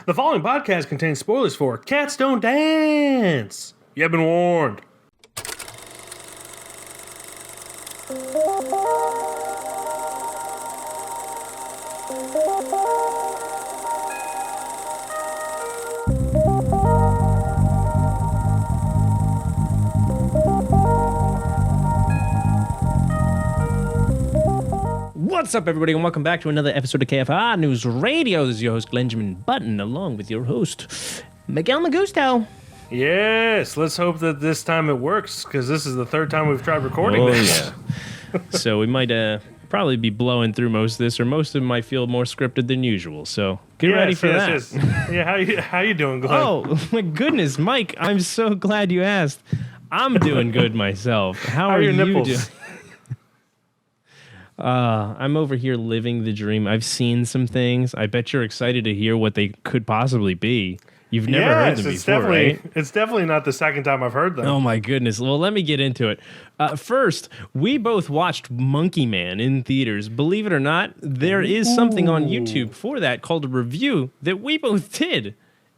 The following podcast contains spoilers for Cats Don't Dance. You've been warned. What's up, everybody, and welcome back to another episode of KFR News Radio. This is your host, Glen Button, along with your host, Miguel Magusto. Yes, let's hope that this time it works, because this is the third time we've tried recording this. Yeah. So we might probably be blowing through most of this, or most of it might feel more scripted than usual. So get ready for that. Yes. Yeah, how you doing, Glenn? Oh, my goodness, Mike, I'm so glad you asked. I'm doing good myself. How are your you nipples? doing? I'm over here living the dream. I've seen some things. I bet you're excited to hear what they could possibly be. You've never heard them before, right? It's definitely not the second time I've heard them. Oh, my goodness. Well, let me get into it. First, we both watched Monkey Man in theaters. Believe it or not, there is something on YouTube for that called a review that we both did.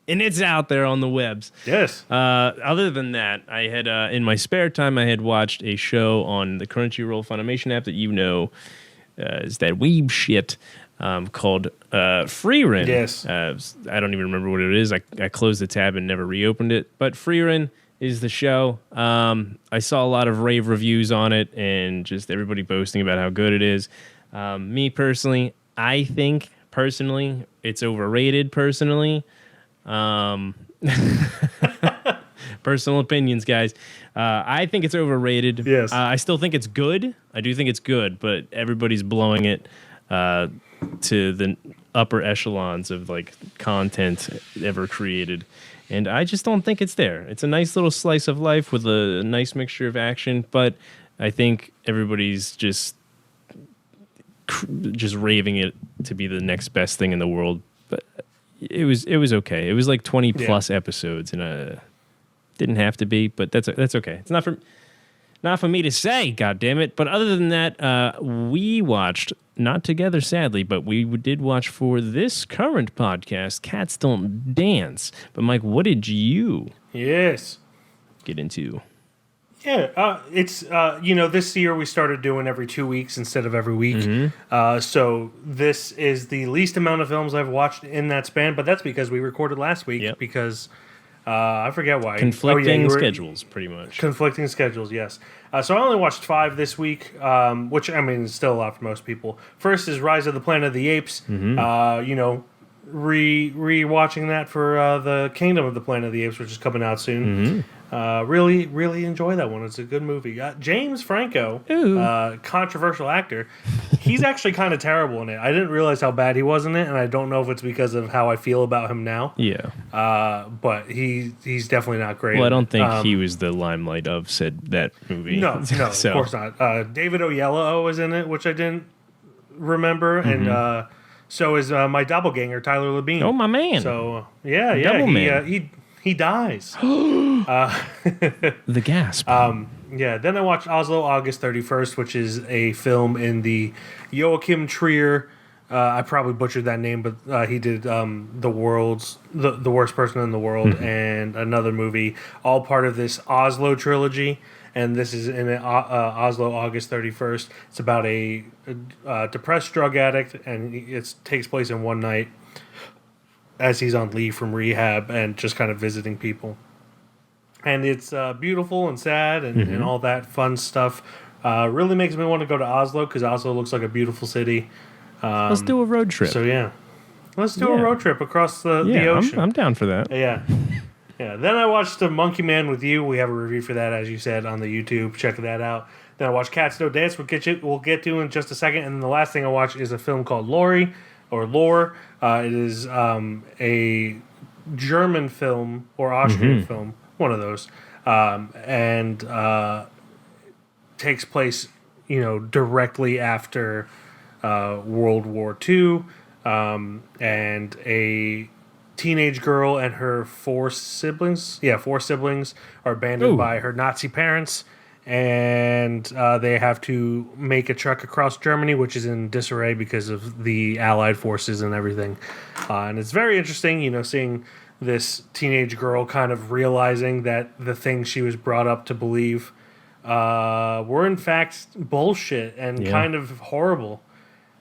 And it's out there on the webs. Yes. Other than that, I had in my spare time, I had watched a show on the Crunchyroll Funimation app that you know is that weeb shit called Freerin. Yes. I don't even remember what it is. I closed the tab and never reopened it. But Freerin is the show. I saw a lot of rave reviews on it and just everybody boasting about how good it is. Me personally, I think it's overrated personally. Personal opinions, guys. I think it's overrated. Yes. I still think it's good. I do think it's good, but everybody's blowing it to the upper echelons of like content ever created. And I just don't think it's there. It's a nice little slice of life with a nice mixture of action, but I think everybody's just raving it to be the next best thing in the world. But it was okay. It was like 20 plus episodes, and didn't have to be, but that's okay. It's not for me to say, God damn it. But other than that, we watched, not together sadly, but we did watch for this current podcast, Cats Don't Dance. But Mike, what did you get into? Yeah, it's, this year we started doing every 2 weeks instead of every week. Mm-hmm. So this is the least amount of films I've watched in that span, but that's because we recorded last week because I forget why. Conflicting schedules, pretty much. Conflicting schedules, yes. So I only watched 5 this week, which, I mean, is still a lot for most people. First is Rise of the Planet of the Apes. Mm-hmm. Re-watching that for the Kingdom of the Planet of the Apes, which is coming out soon. Mm-hmm. Really, really enjoy that one. It's a good movie. James Franco, controversial actor, he's actually kind of terrible in it. I didn't realize how bad he was in it, and I don't know if it's because of how I feel about him now. Yeah. But he's definitely not great. Well, I don't think he was the limelight of that movie. No, so. Of course not. David Oyelowo was in it, which I didn't remember, and so is my doppelganger, Tyler Labine. Oh, my man. So, he dies. The gasp. Then I watched Oslo August 31st, which is a film in the Joachim Trier. I probably butchered that name, but he did the Worst Person in the World and another movie, all part of this Oslo trilogy. And this is in Oslo August 31st. It's about a depressed drug addict, and it takes place in one night as he's on leave from rehab and just kind of visiting people. And it's beautiful and sad and all that fun stuff. Really makes me want to go to Oslo because Oslo looks like a beautiful city. Let's do a road trip. So, yeah. Let's do a road trip across the ocean. I'm down for that. Yeah. Yeah. Then I watched Monkey Man with you. We have a review for that, as you said, on the YouTube. Check that out. Then I watched Cats Don't Dance. We'll get to in just a second. And then the last thing I watched is a film called Lore. It is a German film or Austrian film, one of those, and takes place, directly after World War II, and a teenage girl and her 4 siblings are abandoned by her Nazi parents, and they have to make a trek across Germany, which is in disarray because of the Allied forces and everything. And it's very interesting, seeing this teenage girl kind of realizing that the things she was brought up to believe were in fact bullshit and kind of horrible.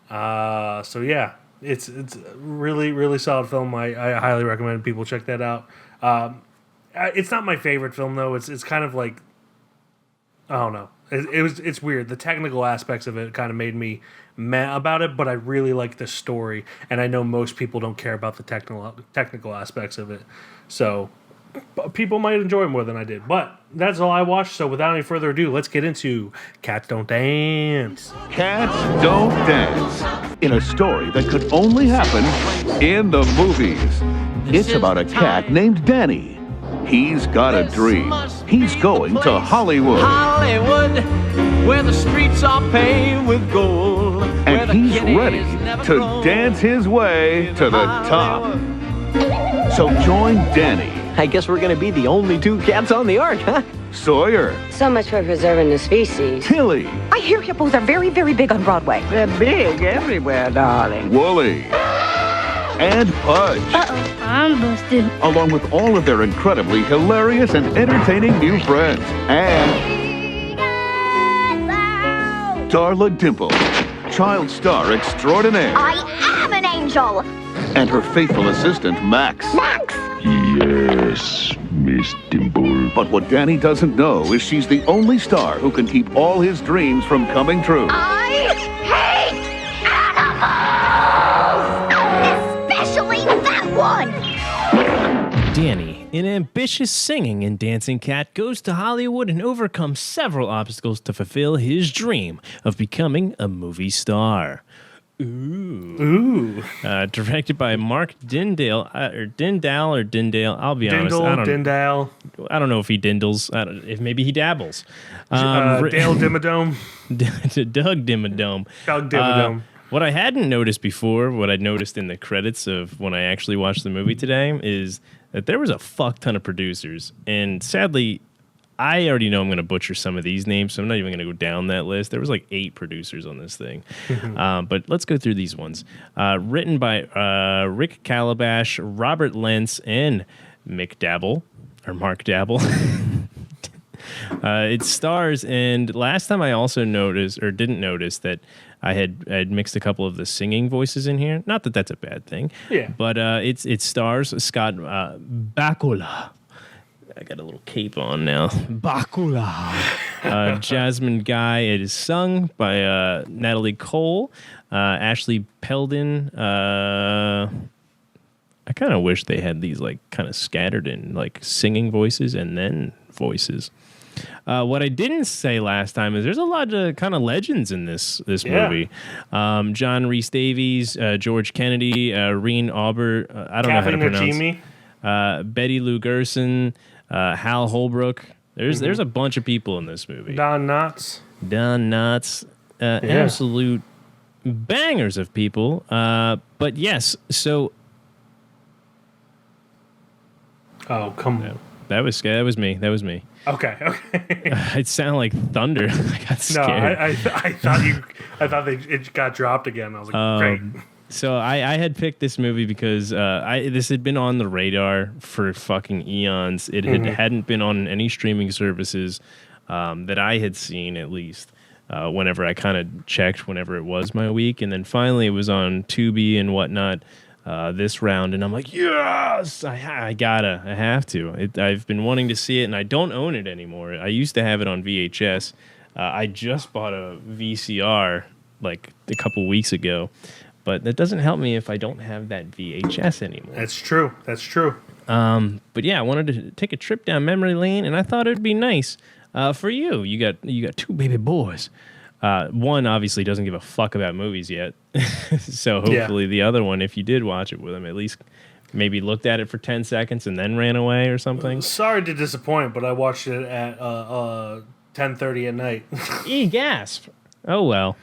So yeah, it's a really, really solid film. I highly recommend people check that out. It's not my favorite film though. It's kind of like, I don't know. It's weird. The technical aspects of it kind of made me meh about it, but I really like the story, and I know most people don't care about the technical aspects of it. So people might enjoy it more than I did. But that's all I watched. So without any further ado, let's get into Cats Don't Dance. Cats Don't Dance. In a story that could only happen in the movies. It's about a cat named Danny. He's got a dream. He's going to Hollywood. Hollywood, where the streets are paved with gold. And he's ready to dance his way to the top. So join Danny. I guess we're gonna be the only two cats on the ark, huh? Sawyer. So much for preserving the species. Tilly. I hear hippos are very, very big on Broadway. They're big everywhere, darling. Wooly. And Pudge. Uh-oh, I'm busted. Along with all of their incredibly hilarious and entertaining new friends. And Darla Dimple, child star extraordinaire. I am an angel. And her faithful assistant, Max. Max! Yes, Miss Dimple. But what Danny doesn't know is she's the only star who can keep all his dreams from coming true. I hate animals! Especially that one! Danny, an ambitious singing and dancing cat, goes to Hollywood and overcomes several obstacles to fulfill his dream of becoming a movie star. Ooh. Directed by Mark Dindale, or Dindale. I'll be honest. Dindale. I don't know if he dindles. If maybe he dabbles. Dale Dimmadome. Doug Dimmadome. Doug Dimmadome. What I hadn't noticed before, what I noticed in the credits of when I actually watched the movie today, is that there was a fuck ton of producers. And sadly, I already know I'm going to butcher some of these names, so I'm not even going to go down that list. There was like 8 producers on this thing. But let's go through these ones. Written by Rick Calabash, Robert Lentz, and Mark Dabble. It stars, and last time I also noticed, or didn't notice, that I had mixed a couple of the singing voices in here. Not that that's a bad thing. Yeah. But it stars Scott Bakula. I got a little cape on now. Bakula. Jasmine Guy. It is sung by Natalie Cole, Ashley Peldon. I kind of wish they had these like kind of scattered in like singing voices and then voices. What I didn't say last time is there's a lot of kind of legends in this movie. John Rhys Davies, George Kennedy, Reen Aubert. I don't know how to pronounce. Betty Lou Gerson. Hal Holbrook. There's a bunch of people in this movie. Don Knotts. Absolute bangers of people. But yes, so. Oh, come on. That was me. Okay. It sounded like thunder. I got scared. No, I thought it got dropped again. I was like, great. So I had picked this movie because this had been on the radar for fucking eons. It hadn't been on any streaming services that I had seen, at least. Whenever I kind of checked, whenever it was my week, and then finally it was on Tubi and whatnot this round, and I'm like, yes, I have to. I've been wanting to see it, and I don't own it anymore. I used to have it on VHS. I just bought a VCR like a couple weeks ago. But that doesn't help me if I don't have that VHS anymore. That's true. But yeah, I wanted to take a trip down memory lane, and I thought it'd be nice for you. You got 2 baby boys. One obviously doesn't give a fuck about movies yet, so hopefully the other one, if you did watch it with him, at least maybe looked at it for 10 seconds and then ran away or something. Sorry to disappoint, but I watched it at 10:30 at night. Gasp! Oh well.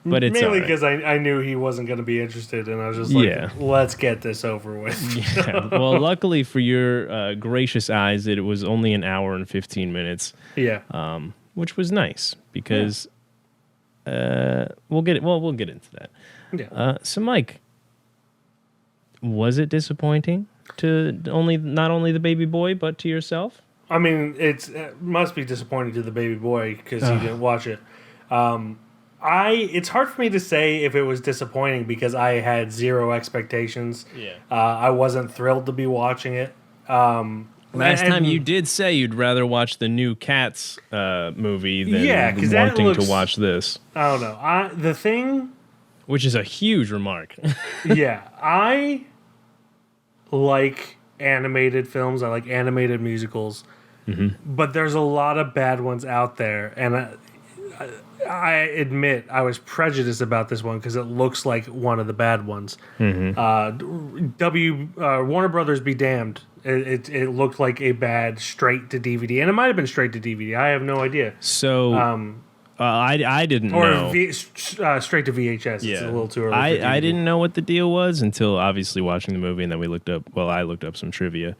But it's mainly because I knew he wasn't going to be interested, and I was just like, let's get this over with. Yeah. Well, luckily for your gracious eyes, it was only an hour and 15 minutes. Yeah. which was nice because we'll get into that. Yeah. So, Mike, was it disappointing to not only the baby boy but to yourself? I mean, it must be disappointing to the baby boy because he didn't watch it. It's hard for me to say if it was disappointing because I had zero expectations. Yeah. I wasn't thrilled to be watching it. Last time you did say you'd rather watch the new Cats movie than wanting to watch this. I don't know. The thing... Which is a huge remark. Yeah. I like animated films. I like animated musicals. Mm-hmm. But there's a lot of bad ones out there. And I admit I was prejudiced about this one because it looks like one of the bad ones. Mm-hmm. Warner Brothers be damned. It looked like a bad straight to DVD, and it might have been straight to DVD. I have no idea. So I didn't know. Straight to VHS. Yeah. It's a little too early. I didn't know what the deal was until obviously watching the movie, and then we looked up. Well, I looked up some trivia.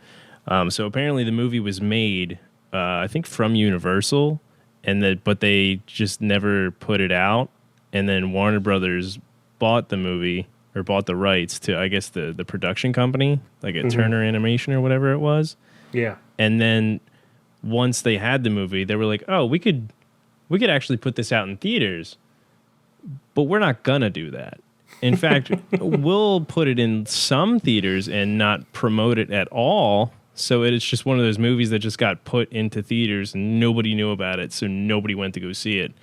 So apparently the movie was made, I think, from Universal. But they just never put it out, and then Warner Brothers bought the movie or bought the rights to, I guess, the production company, like at Turner Animation or whatever it was. Yeah. And then once they had the movie, they were like, "Oh, we could actually put this out in theaters, but we're not gonna do that. In fact, we'll put it in some theaters and not promote it at all." So it's just one of those movies that just got put into theaters and nobody knew about it, so nobody went to go see it.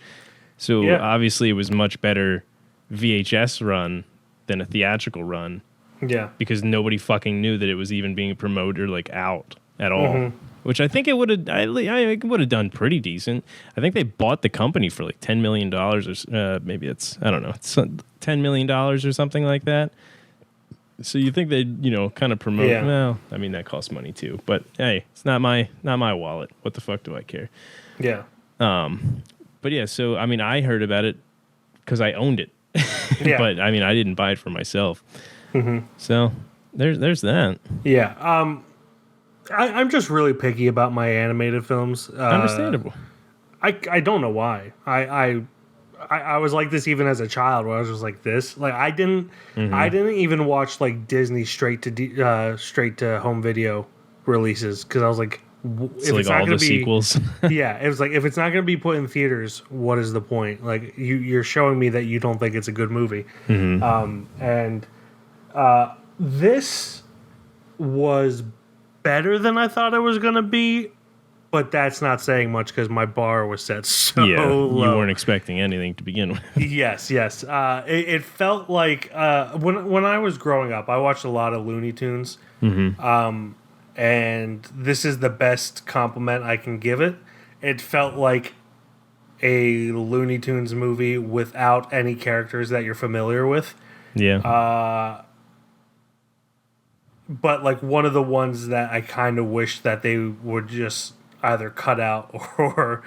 So obviously it was much better VHS run than a theatrical run. Yeah. Because nobody fucking knew that it was even being promoted or like out at all. Which I think it would have done pretty decent. I think they bought the company for like $10 million or maybe it's, I don't know, it's $10 million or something like that. So you think they'd, kind of promote? Yeah. Well, I mean that costs money too. But hey, it's not my wallet. What the fuck do I care? Yeah. But yeah, so I mean, I heard about it because I owned it. Yeah. But I mean, I didn't buy it for myself. Mm-hmm. So there's that. Yeah. I'm just really picky about my animated films. Understandable. I don't know why. I was like this even as a child, where I was just like this. Like I didn't even watch like Disney straight to home video releases because I was like, so like all the sequels. Yeah, it was like if it's not going to be put in theaters, what is the point? Like you're showing me that you don't think it's a good movie. Mm-hmm. This was better than I thought it was going to be. But that's not saying much because my bar was set so low. You weren't expecting anything to begin with. Yes. It felt like when I was growing up, I watched a lot of Looney Tunes. Mm-hmm. And this is the best compliment I can give it. It felt like a Looney Tunes movie without any characters that you're familiar with. Yeah. But like one of the ones that I kind of wish that they would just either cut out or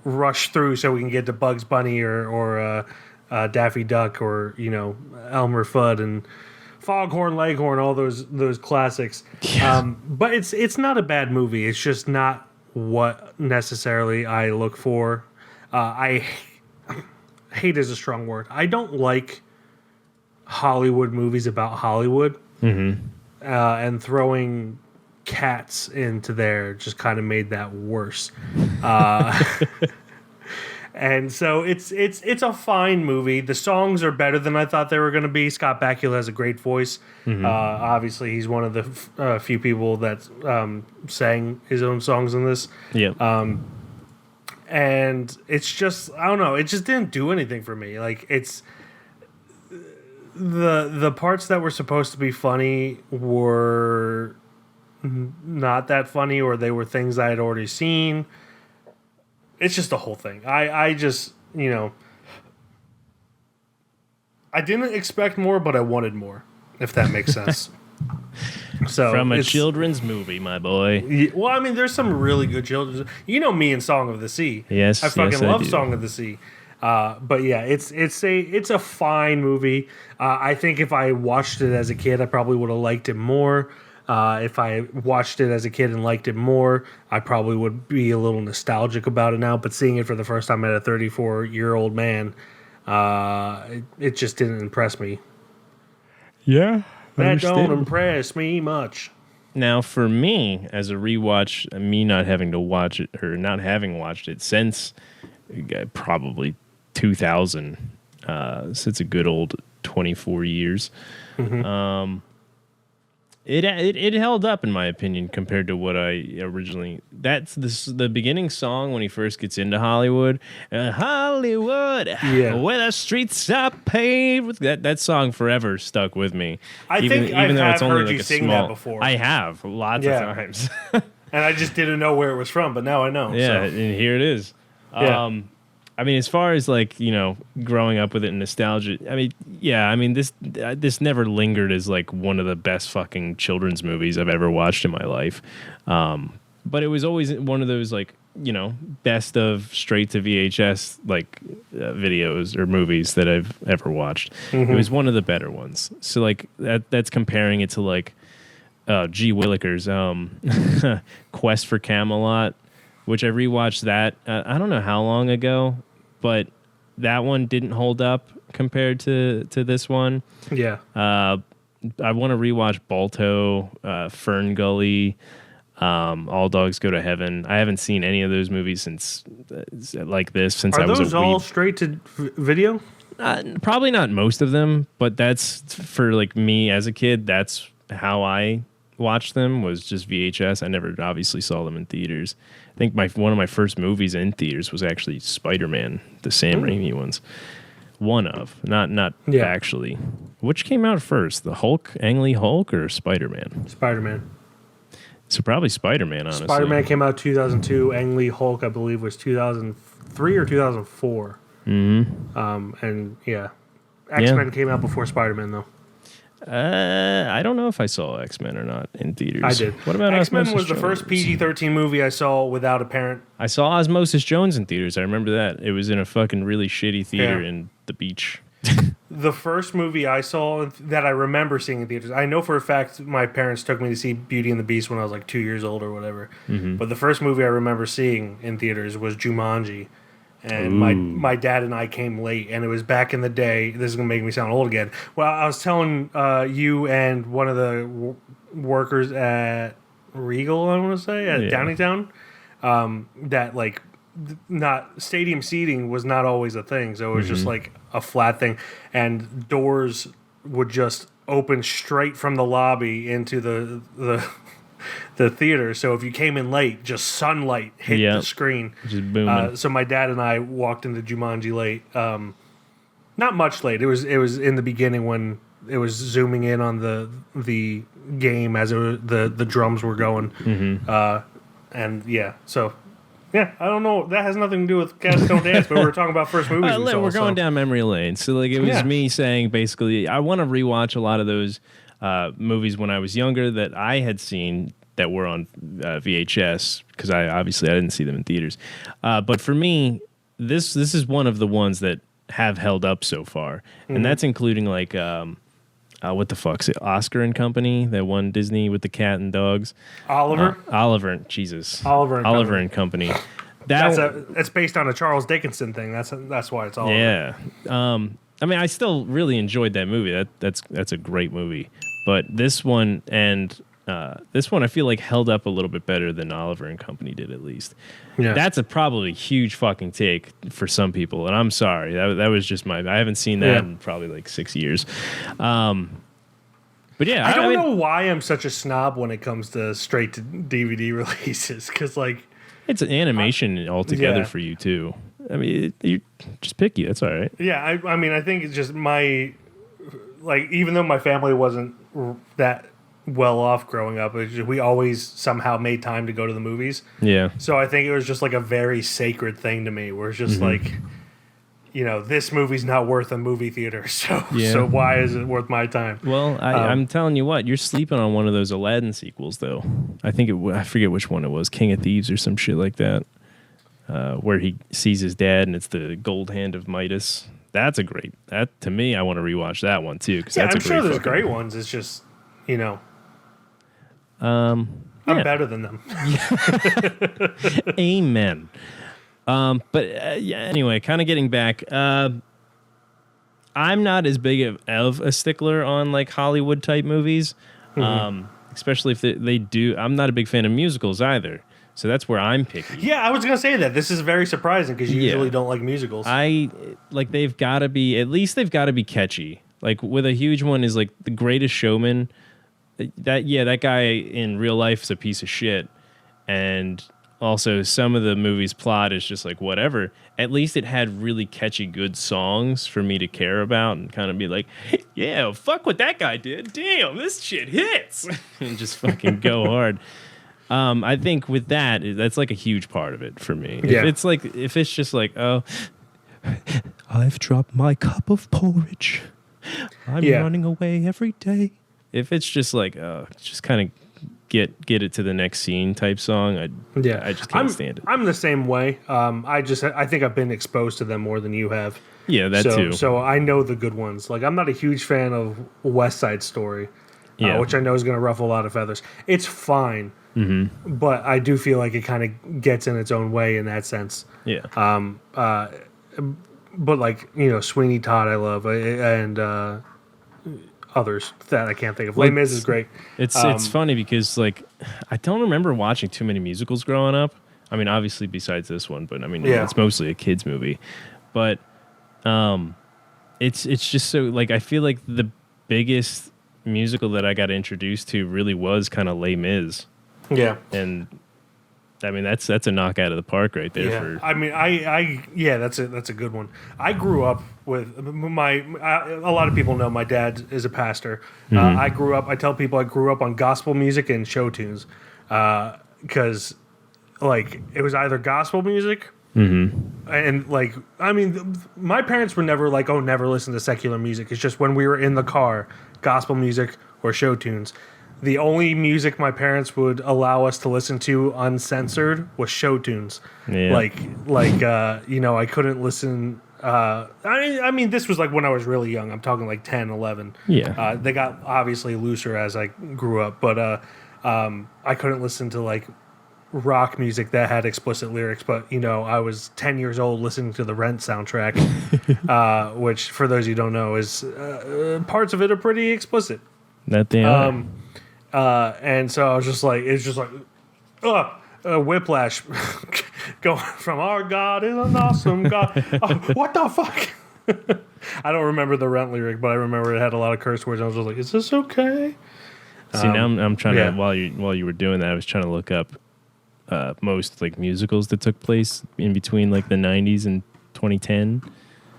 rush through so we can get to Bugs Bunny or Daffy Duck or Elmer Fudd and Foghorn Leghorn, all those classics. Yeah. But it's not a bad movie. It's just not what necessarily I look for. I hate is a strong word. I don't like Hollywood movies about Hollywood. Mm-hmm. And throwing Cats into there just kind of made that worse. And so it's a fine movie. The songs are better than I thought they were going to be. Scott Bakula has a great voice. Mm-hmm. Obviously, he's one of the few people that sang his own songs in this. Yeah. And it's just, I don't know, it just didn't do anything for me. Like it's the parts that were supposed to be funny were not that funny, or they were things I had already seen. It's just the whole thing. I just, I didn't expect more, but I wanted more, if that makes sense. So from a children's movie, my boy. Well, I mean, there's some really good children's. You know me and Song of the Sea. Yes, I fucking love Song of the Sea. But yeah, it's a fine movie. I think if I watched it as a kid, I probably would have liked it more. If I watched it as a kid and liked it more, I probably would be a little nostalgic about it now. But seeing it for the first time at a 34-year-old man, it just didn't impress me. Yeah. That don't impress me much. Now, for me, as a rewatch, me not having to watch it or not having watched it since probably 2000, so it's a good old 24 years. Mm-hmm. It held up in my opinion compared to what I originally. That's the beginning song when he first gets into Hollywood. Hollywood, where the streets are paved with that song forever stuck with me. I think I have heard you sing that before. I have lots of times, and I just didn't know where it was from, but now I know. Yeah, so. And here it is. Yeah. I mean, as far as like, growing up with it and nostalgia, this never lingered as like one of the best fucking children's movies I've ever watched in my life. But it was always one of those like, best of straight to VHS like videos or movies that I've ever watched. Mm-hmm. It was one of the better ones. So like that's comparing it to like G. Willikers, Quest for Camelot, which I rewatched that I don't know how long ago, but that one didn't hold up compared to this one. Yeah. I want to rewatch Balto, Fern Gully, All Dogs Go to Heaven. I haven't seen any of those movies since I was a Are those all weeb. straight to video? Probably not most of them, but that's for like me as a kid. That's how I watched them, was just VHS. I never obviously saw them in theaters. I think one of my first movies in theaters was actually Spider-Man, the Sam Raimi ones. One of, not actually. Which came out first, the Ang Lee Hulk or Spider-Man? Spider-Man. So probably Spider-Man, honestly. Spider-Man came out 2002. Ang Lee Hulk, I believe, was 2003 or 2004. Mm-hmm. And yeah, X-Men came out before Spider-Man though. I don't know if I saw X-Men or not in theaters. I did. What about X-Men? Osmosis Was the Jones? first PG-13 movie I saw without a parent. I saw Osmosis Jones in theaters. I remember that. It was in a fucking really shitty theater in the beach. The first movie I saw that I remember seeing in theaters, I know for a fact my parents took me to see Beauty and the Beast when I was like 2 years old or whatever. Mm-hmm. But the first movie I remember seeing in theaters was Jumanji. And my dad and I came late, and it was back in the day. This is going to make me sound old again. Well, I was telling you and one of the workers at Regal, I want to say, at Downingtown, that like not stadium seating was not always a thing. So it was just like a flat thing, and doors would just open straight from the lobby into the theater. So if you came in late, just sunlight hit the screen. Just booming. So my dad and I walked into Jumanji late. Not much late. It was in the beginning when it was zooming in on the game as the drums were going. And yeah, so yeah, I don't know. That has nothing to do with Cats Don't Dance, but we're talking about first movies. We're going down memory lane. So like it was me saying basically I want to rewatch a lot of those movies when I was younger that I had seen that were on VHS, because I didn't see them in theaters. But for me, this is one of the ones that have held up so far, and that's including like what the fuck's it? Oscar and Company, that one Disney with the cat and dogs. Oliver and Company. That's based on a Charles Dickinson thing. That's why it's Oliver. Yeah. I mean, I still really enjoyed that movie. That's a great movie. But this one I feel like held up a little bit better than Oliver and Company did, at least. Yeah. That's a probably huge fucking take for some people, and I'm sorry. That was just I haven't seen that in probably like 6 years. But yeah, I don't know why I'm such a snob when it comes to straight to DVD releases, because like it's an animation altogether for you too. I mean, you're just picky. That's all right. Yeah, I mean, I think it's just even though my family wasn't that well off growing up, we always somehow made time to go to the movies. Yeah. So I think it was just like a very sacred thing to me, where it's just like, this movie's not worth a movie theater, so why is it worth my time? Well, I'm telling you what, you're sleeping on one of those Aladdin sequels, though. I forget which one it was, King of Thieves or some shit like that, where he sees his dad and it's the gold hand of Midas. That's to me, I want to rewatch that one too, because that's I'm a great sure there's great ones. It's just, I'm better than them. Amen. Anyway, kind of getting back. I'm not as big of a stickler on like Hollywood type movies, especially if they do. I'm not a big fan of musicals either, so that's where I'm picky. Yeah, I was gonna say that. This is very surprising because you usually don't like musicals. They've got to be, at least they've got to be catchy. Like with a huge one is like The Greatest Showman. That guy in real life is a piece of shit, and also some of the movie's plot is just like whatever. At least it had really catchy good songs for me to care about and kind of be like, yeah, fuck what that guy did. Damn, this shit hits. And just fucking go hard. I think with that's like a huge part of it for me. Yeah. If it's just like, oh, I've dropped my cup of porridge. I'm running away every day. If it's just like, just kind of get it to the next scene type song, I just can't stand it. I'm the same way. I think I've been exposed to them more than you have. Yeah, too. So I know the good ones. Like I'm not a huge fan of West Side Story, which I know is going to ruffle a lot of feathers. It's fine, but I do feel like it kind of gets in its own way in that sense. Yeah. But like Sweeney Todd, I love, and others that I can't think of. Les Mis is great. It's funny because like I don't remember watching too many musicals growing up. I mean, obviously besides this one, but I mean it's mostly a kids movie. But it's just so like I feel like the biggest musical that I got introduced to really was kind of Les Mis. Yeah, and I mean that's a knockout of the park right there. Yeah. I mean that's a good one. I grew up with a lot of people know my dad is a pastor. I tell people I grew up on gospel music and show tunes because like it was either gospel music and like I mean my parents were never like never listen to secular music. It's just when we were in the car, gospel music or show tunes. The only music my parents would allow us to listen to uncensored was show tunes. Yeah. I couldn't listen. I mean, this was like when I was really young. I'm talking like 10, 11. Yeah. They got obviously looser as I grew up, but I couldn't listen to like rock music that had explicit lyrics. But I was 10 years old listening to the Rent soundtrack, which for those you don't know is parts of it are pretty explicit. That they are. And so I was just like, it's just like, whiplash going from our God is an awesome God. What the fuck? I don't remember the Rent lyric, but I remember it had a lot of curse words. I was just like, is this okay? See, now I'm trying to, while you were doing that, I was trying to look up most like musicals that took place in between like the 90s and 2010.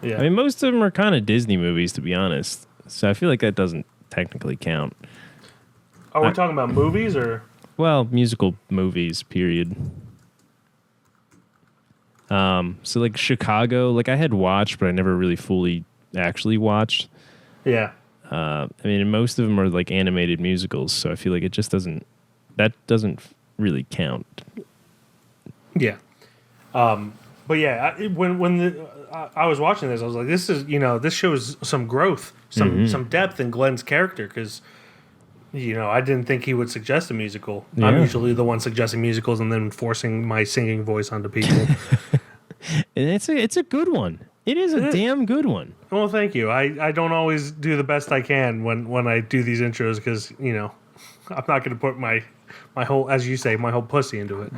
Yeah. I mean, most of them are kind of Disney movies, to be honest. So I feel like that doesn't technically count. Are we talking about movies or? Well, musical movies, period. So like Chicago, like I had watched, but I never really fully actually watched. Yeah. I mean, most of them are like animated musicals, so I feel like it just doesn't really count. Yeah. But yeah, when I was watching this, I was like, this shows some growth, some depth in Glen's character because. I didn't think he would suggest a musical. Yeah. I'm usually the one suggesting musicals and then forcing my singing voice onto people. And it's a good one. It is a damn good one. Well, thank you. I don't always do the best I can when I do these intros because, I'm not going to put my whole, as you say, my whole pussy into it.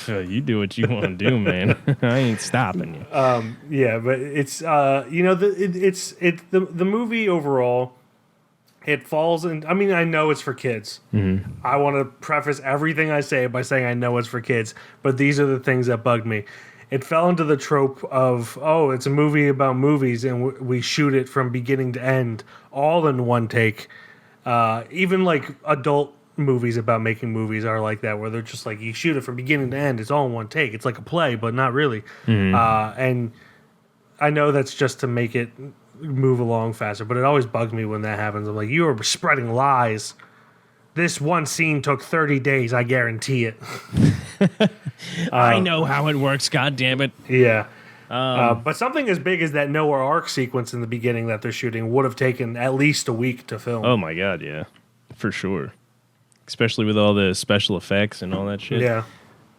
You do what you want to do, man. I ain't stopping you. Yeah, but it's, the movie overall, it falls in. I mean, I know it's for kids. Mm-hmm. I want to preface everything I say by saying I know it's for kids, but these are the things that bugged me. It fell into the trope of, it's a movie about movies, and we shoot it from beginning to end, all in one take. Even like adult movies about making movies are like that, where they're just like, you shoot it from beginning to end, it's all in one take. It's like a play, but not really. Mm-hmm. And I know that's just to make it move along faster, but it always bugs me when that happens. I'm like, you are spreading lies. This one scene took 30 days, I guarantee it. I know how it works, god damn it. Yeah. But something as big as that Noah Ark sequence in the beginning that they're shooting would have taken at least a week to film. Oh my god, yeah. For sure. especially with all the special effects and all that shit. Yeah.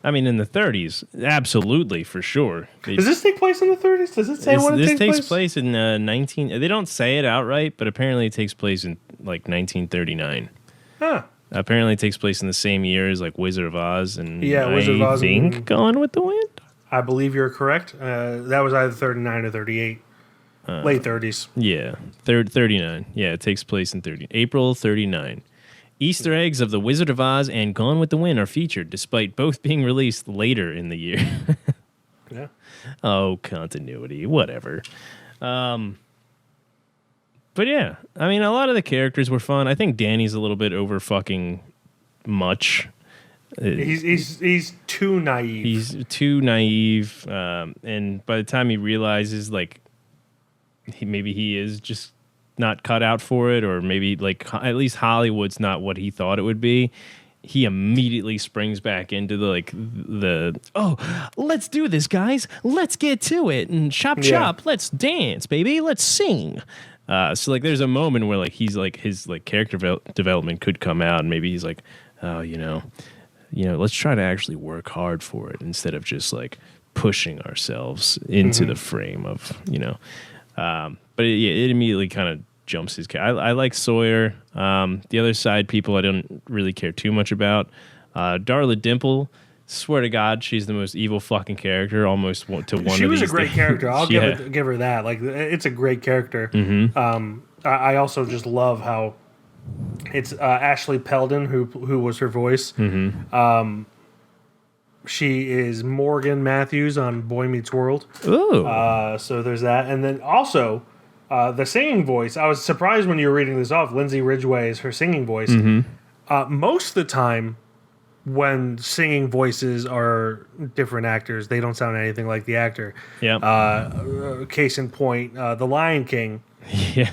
I mean, in the 30s, absolutely, for sure. Does this take place in the 30s? Does it say when it takes place? This takes place in 19... They don't say it outright, but apparently it takes place in, like, 1939. Huh. Apparently it takes place in the same year as, like, Wizard of Oz. And Wizard of Oz. I think Gone with the Wind? I believe you're correct. That was either 39 or 38. Late 30s. Yeah, 39. Yeah, it takes place in April 39. Easter eggs of The Wizard of Oz and Gone with the Wind are featured, despite both being released later in the year. Yeah. Oh, continuity, whatever. But yeah, I mean, a lot of the characters were fun. I think Danny's a little bit over fucking much. He's too naive. He's too naive, and by the time he realizes, like, maybe he is just not cut out for it, or maybe like at least Hollywood's not what he thought it would be, he immediately springs back into the let's do this, guys, let's get to it, and chop, let's dance, baby, let's sing. So like there's a moment where like he's like his like character development could come out, and maybe he's like, oh, you know, let's try to actually work hard for it instead of just like pushing ourselves into the frame of, but it immediately kind of jumps his. I like Sawyer. The other side people I don't really care too much about. Darla Dimple, swear to God, she's the most evil fucking character. Almost to one of these. She was a great character. I'll Yeah. give her that. Like, it's a great character. Mm-hmm. I also just love how it's Ashley Peldon who was her voice. Mm-hmm. She is Morgan Matthews on Boy Meets World. Ooh. So there's that, and then also. The singing voice, I was surprised when you were reading this off. Lindsay Ridgway is her singing voice. Most of the time, when singing voices are different actors, they don't sound anything like the actor. Yeah. Case in point, The Lion King. Yeah.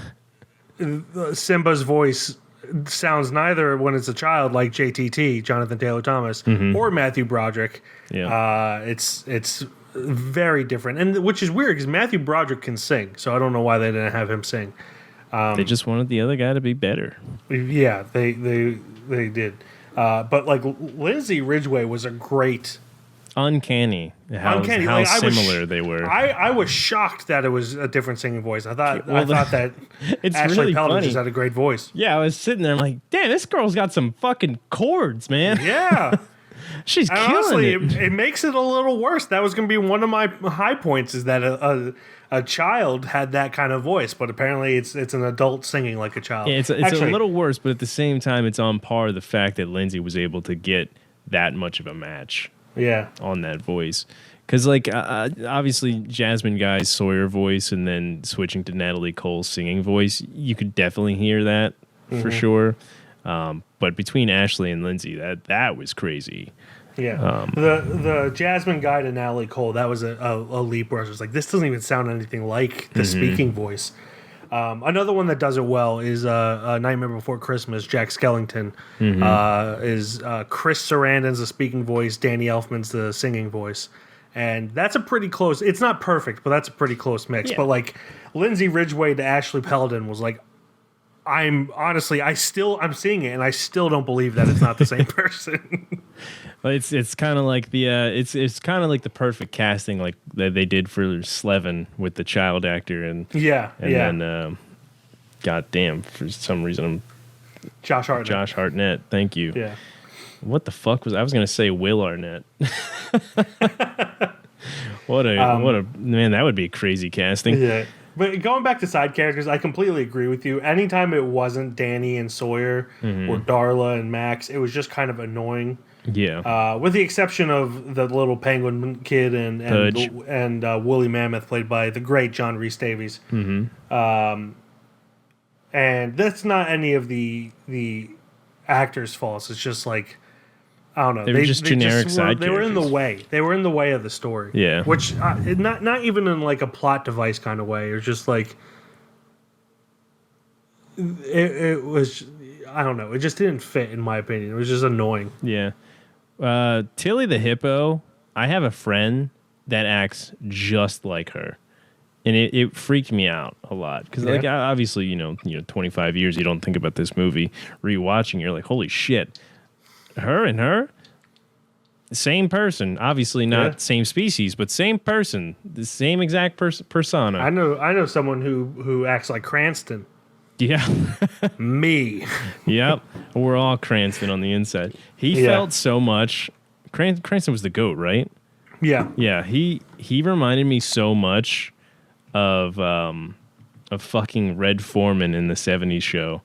Simba's voice sounds neither when it's a child like JTT, Jonathan Taylor Thomas, or Matthew Broderick. Yeah. It's very different, and which is weird because Matthew Broderick can sing, so I don't know why they didn't have him sing. They just wanted the other guy to be better. Yeah, they did. But like Lindsay Ridgway was a great, uncanny how like, similar they were. I was shocked that it was a different singing voice. I thought that it's Ashley really Peldon funny. just had a great voice. Yeah, I was sitting there, I'm like, damn, this girl's got some fucking chords, man. Yeah. She's And killing honestly, it makes it a little worse. That was going to be one of my high points, is that a child had that kind of voice, but apparently it's an adult singing like a child. Yeah, it's Actually, a little worse, but at the same time, it's on par with the fact that Lindsay was able to get that much of a match on that voice. Because, like, obviously, Jasmine Guy's Sawyer voice and then switching to Natalie Cole's singing voice, you could definitely hear that for sure. But between Ashley and Lindsay, that was crazy. Yeah. The Jasmine Guy to Natalie Cole, that was a leap where I was like, this doesn't even sound anything like the speaking voice. Another one that does it well is Nightmare Before Christmas. Jack Skellington is Chris Sarandon's the speaking voice, Danny Elfman's the singing voice. And that's a pretty close, it's not perfect, but that's a pretty close mix. Yeah. But like Lindsay Ridgway to Ashley Peldon was like, I'm seeing it and I still don't believe that it's not the same person. Well, it's kind of like the it's kind of like the perfect casting like that they did for Slevin with the child actor and then goddamn, for some reason Josh Hartnett. Thank you. Yeah. What the fuck was I was gonna say? Will Arnett. What a man! That would be crazy casting. Yeah. But going back to side characters, I completely agree with you. Anytime it wasn't Danny and Sawyer or Darla and Max, it was just kind of annoying. Yeah. With the exception of the little penguin kid and Woolly Mammoth, played by the great John Rhys Davies. And that's not any of the actors' faults. It's just like, I don't know. They were just generic side They were in the characters. way. They were in the way of the story. Yeah. Which, not even in like a plot device kind of way. It was just like, it was, I don't know. It just didn't fit, in my opinion. It was just annoying. Yeah. Tilly the Hippo, I have a friend that acts just like her. And it freaked me out a lot. Because, like, obviously, 25 years, you don't think about this movie. Rewatching, you're like, holy shit. her, same person. Obviously not same species, but same person. The same exact persona. I know someone who acts like Cranston. Yeah. Me. Yep. We're all Cranston on the inside. He felt so much. Cranston was the GOAT, right? Yeah. Yeah. He reminded me so much of fucking Red Foreman in the 70s show.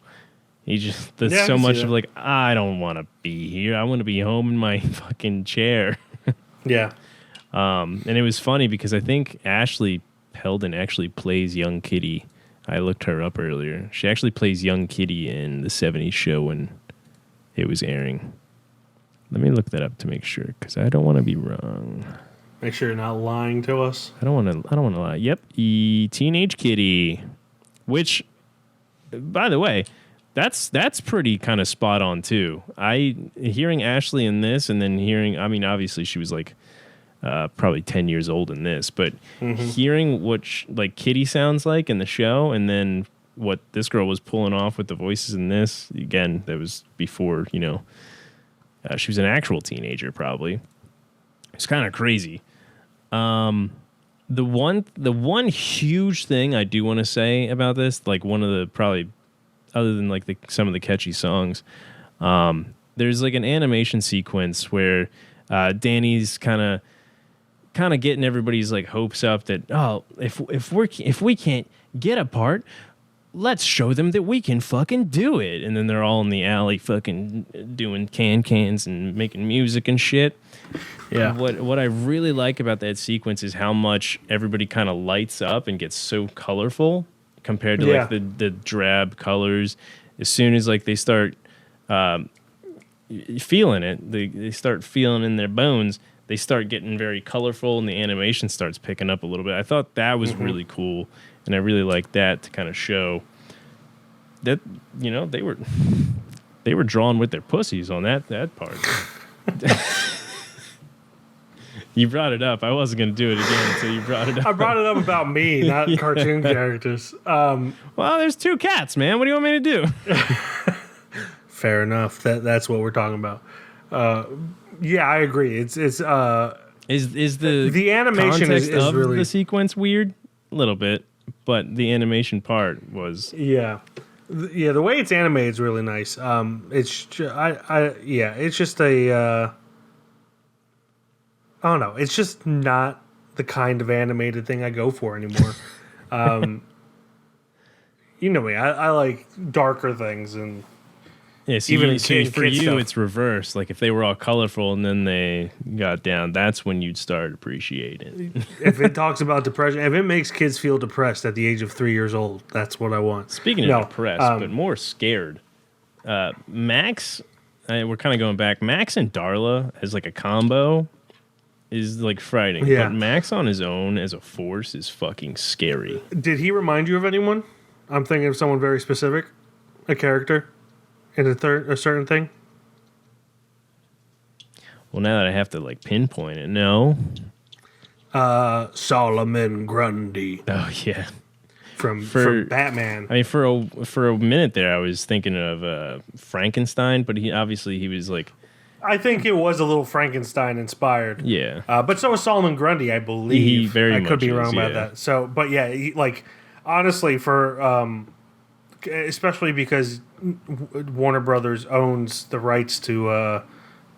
He just so much of like, I don't want to be here. I want to be home in my fucking chair. Yeah. And it was funny because I think Ashley Peldon actually plays young Kitty. I looked her up earlier. She actually plays young Kitty in the 70s show when it was airing. Let me look that up to make sure because I don't want to be wrong. Make sure you're not lying to us. I don't want to lie. Yep, Teenage Kitty, which, by the way, that's pretty kind of spot on too. Hearing Ashley in this, and then hearing, I mean, obviously she was like probably 10 years old in this, but hearing what like Kitty sounds like in the show, and then what this girl was pulling off with the voices in this, again, that was before she was an actual teenager probably. It's kind of crazy. The one huge thing I do want to say about this, like one of the probably other than like some of the catchy songs, there's like an animation sequence where Danny's kind of getting everybody's like hopes up that if we can't get apart, let's show them that we can fucking do it. And then they're all in the alley fucking doing cans and making music and shit. Yeah. What I really like about that sequence is how much everybody kind of lights up and gets so colorful compared to like the drab colors. As soon as like they start feeling it, they start feeling in their bones, they start getting very colorful and the animation starts picking up a little bit. I thought that was really cool, and I really liked that to kind of show that they were drawn with their pussies on that part. You brought it up. I wasn't going to do it again until you brought it up. I brought it up about me, not cartoon characters. Well, there's two cats, man. What do you want me to do? Fair enough. That's what we're talking about. Yeah, I agree. It's is the animation context is of really the sequence weird? A little bit, but the animation part was the way it's animated is really nice. It's just a. I don't know. It's just not the kind of animated thing I go for anymore. You know me. I like darker things, and even for you, stuff. It's reverse. Like if they were all colorful and then they got down, that's when you'd start appreciating. If it talks about depression, if it makes kids feel depressed at the age of 3 years old, that's what I want. Speaking of depressed, but more scared, Max. We're kind of going back. Max and Darla as like a combo is like frightening. Yeah. But Max on his own as a force is fucking scary. Did he remind you of anyone? I'm thinking of someone very specific, a character in a certain thing. Well, now that I have to like pinpoint it, no. Solomon Grundy. Oh yeah, from Batman. I mean, for a minute there, I was thinking of Frankenstein, but he was like. I think it was a little Frankenstein inspired. Yeah. But so was Solomon Grundy, I believe. He very much could be is, wrong about that. So, but yeah, honestly, for especially because Warner Brothers owns the rights to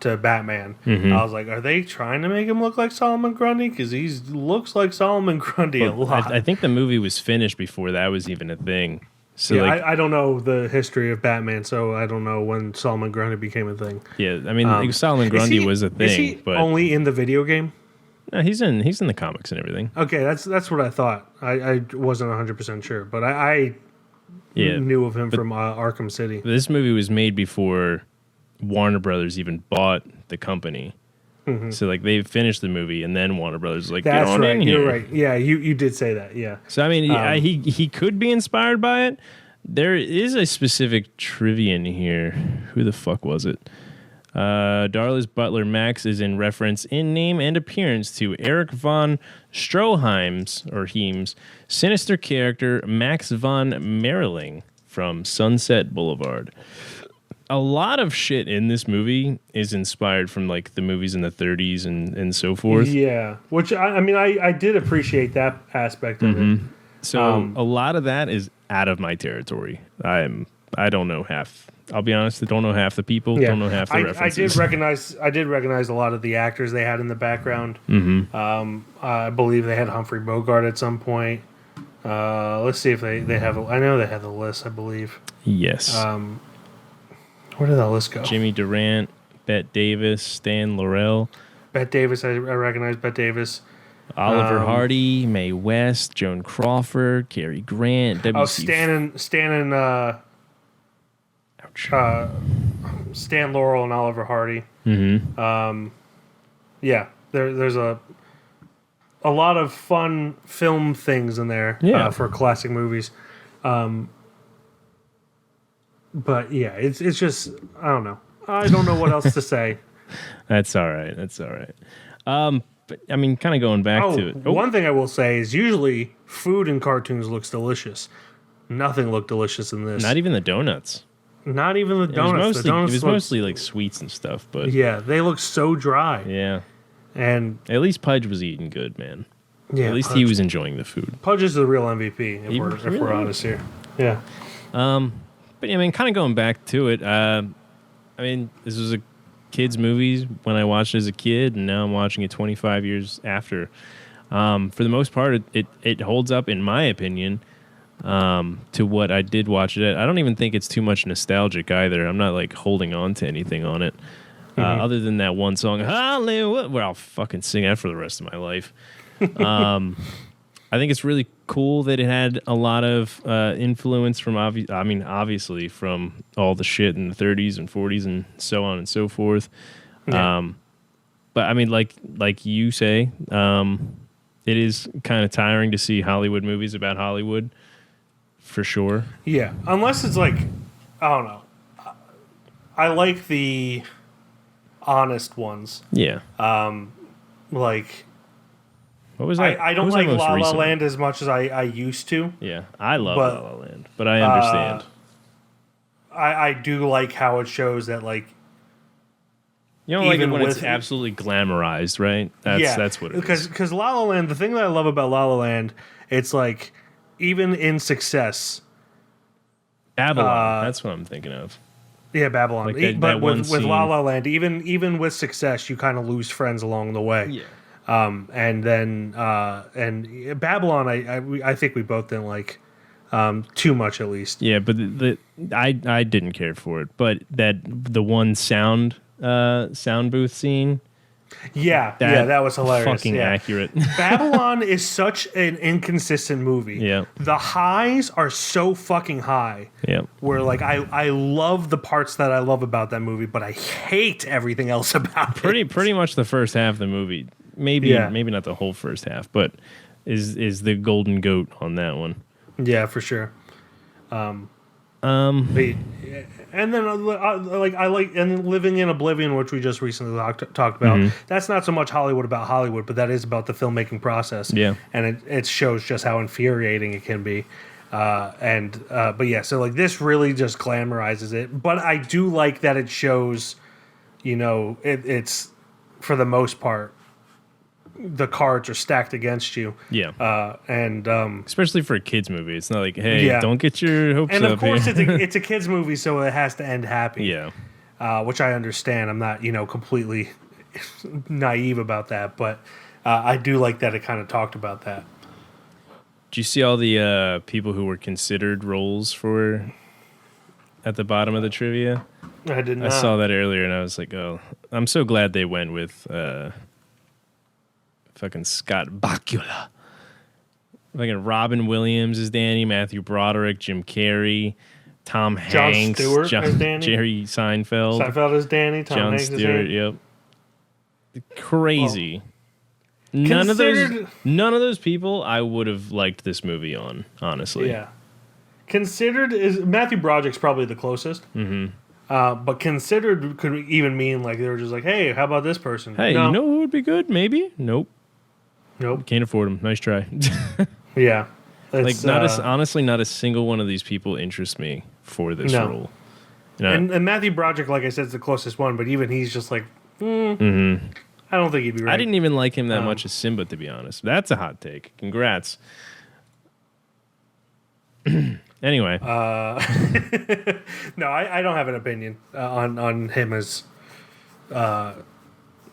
Batman, I was like, are they trying to make him look like Solomon Grundy? Because he looks like Solomon Grundy a lot. I think the movie was finished before that was even a thing. So yeah, I don't know the history of Batman, so I don't know when Solomon Grundy became a thing. Yeah, I mean, Solomon Grundy was a thing. Is he but only in the video game? No, he's in the comics and everything. Okay, that's what I thought. I wasn't 100% sure, but I knew of him from Arkham City. This movie was made before Warner Brothers even bought the company. Mm-hmm. So like they finished the movie and then Warner Brothers was like, that's get on right. in here. You're right. Yeah, you did say that. Yeah. So I mean, he could be inspired by it. There is a specific trivia in here. Who the fuck was it? Darla's butler Max is in reference in name and appearance to Eric von Stroheim's sinister character Max von Merling from Sunset Boulevard. a lot of shit in this movie is inspired from like the movies in the 30s and so forth. Yeah, which I did appreciate that aspect of it. So a lot of that is out of my territory. I don't know half. I'll be honest, I don't know half the people. Don't know half the references. I did recognize a lot of the actors they had in the background. I believe they had Humphrey Bogart at some point. Let's see if they have. I know they have the list. I believe. Yes. Where did that list go? Jimmy Durant, Bette Davis, Stan Laurel. Bette Davis. I recognize Bette Davis. Oliver Hardy, Mae West, Joan Crawford, Cary Grant, Stan Laurel and Oliver Hardy. Yeah, there's a lot of fun film things in there for classic movies. But yeah, it's just I don't know. I don't know what else to say. That's all right. But I mean, kind of going back to it. One thing I will say is usually food in cartoons looks delicious. Nothing looked delicious in this. Not even the donuts. Not even the donuts. It was mostly like sweets and stuff, but yeah, they look so dry. Yeah, and at least Pudge was eating good, man. Yeah, at least he was enjoying the food. Pudge is the real MVP, if we're honest here. Yeah. But I mean, kind of going back to it. I mean, this was a kids' movie when I watched it as a kid, and now I'm watching it 25 years after. For the most part, it holds up, in my opinion, to what I did watch it at. I don't even think it's too much nostalgic either. I'm not like holding on to anything on it, other than that one song, Hollywood, where I'll fucking sing that for the rest of my life. I think it's really cool that it had a lot of influence from, obviously from all the shit in the 30s and 40s and so on and so forth. Yeah. But I mean, like you say, it is kind of tiring to see Hollywood movies about Hollywood, for sure. Yeah, unless it's like, I don't know. I like the honest ones. Yeah. Like... What was that? I don't like La La Land as much as I used to. Yeah, I love La La Land, but I understand. I do like how it shows that, like... You don't like it when it's absolutely glamorized, right? That's what it is. Because La La Land, the thing that I love about La La Land, it's like, even in success... Babylon, that's what I'm thinking of. Yeah, Babylon. Like but with La La Land, even with success, you kind of lose friends along the way. Yeah. And then and Babylon, I think we both didn't like too much, at least. Yeah, but I didn't care for it. But the one sound booth scene. Yeah, that was hilarious. Fucking accurate. Babylon is such an inconsistent movie. Yeah, the highs are so fucking high. Yeah, where like I love the parts that I love about that movie, but I hate everything else about it. Pretty much the first half of the movie. Maybe not the whole first half, but is the golden goat on that one. Yeah, for sure. And then Living in Oblivion, which we just recently talked about. That's not so much Hollywood about Hollywood, but that is about the filmmaking process. Yeah, and it shows just how infuriating it can be. But yeah, so like this really just glamorizes it. But I do like that it shows, it's for the most part, the cards are stacked against you. Yeah. And especially for a kids movie, it's not like, hey, don't get your hopes up. And of course, it's a kids movie, so it has to end happy. Yeah. Which I understand. I'm not, completely naive about that, but I do like that it kind of talked about that. Did you see all the people who were considered roles at the bottom of the trivia? I did not. I saw that earlier, and I was like, oh, I'm so glad they went with fucking Scott Bakula. Fucking Robin Williams is Danny, Matthew Broderick, Jim Carrey, Tom Hanks, Jon Stewart as Danny, Jerry Seinfeld. Seinfeld is Danny, Tom Hanks Stewart, is Danny. Yep. Crazy. Well, none of those people I would have liked this movie on, honestly. Yeah. Considered is Matthew Broderick's probably the closest. Mm-hmm. But considered could even mean like they were just like, hey, how about this person? Hey, you know who would be good? Maybe. Nope. Can't afford him. Nice try. Yeah. Honestly, not a single one of these people interests me for this role. And Matthew Broderick, like I said, is the closest one, but even he's just like, I don't think he'd be right. I didn't even like him that much as Simba, to be honest. That's a hot take. Congrats. Anyway. No, I don't have an opinion on him as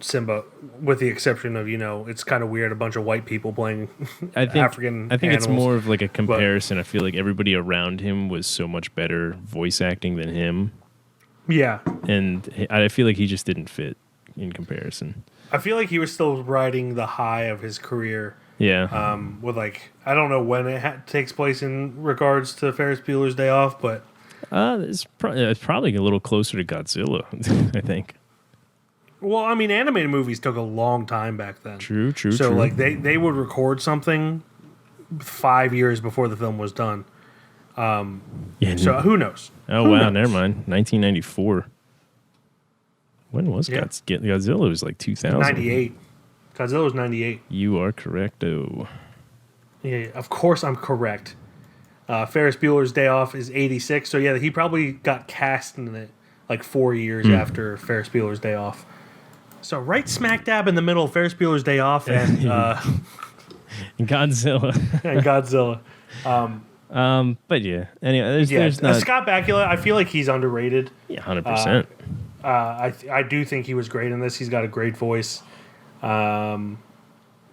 Simba, with the exception of, it's kind of weird, a bunch of white people playing African I think animals. it's more of like a comparison. I feel like everybody around him was so much better voice acting than him. Yeah. And I feel like he just didn't fit in comparison. I feel like he was still riding the high of his career. Yeah. With I don't know when it takes place in regards to Ferris Bueller's Day Off, but it's probably a little closer to Godzilla, I think. Well, I mean, animated movies took a long time back then. True. So, they would record something 5 years before the film was done. So, who knows? Oh, wow, never mind. 1994. When was Godzilla? Godzilla was like 2000. 98. Godzilla was 98. You are correcto. Yeah, of course I'm correct. Ferris Bueller's Day Off is 86. So, yeah, he probably got cast in it 4 years after Ferris Bueller's Day Off. So right smack dab in the middle of Ferris Bueller's Day Off and Godzilla. and Godzilla. But yeah. Anyway, there's not... Scott Bakula, I feel like he's underrated. Yeah, 100%. I do think he was great in this. He's got a great voice. There's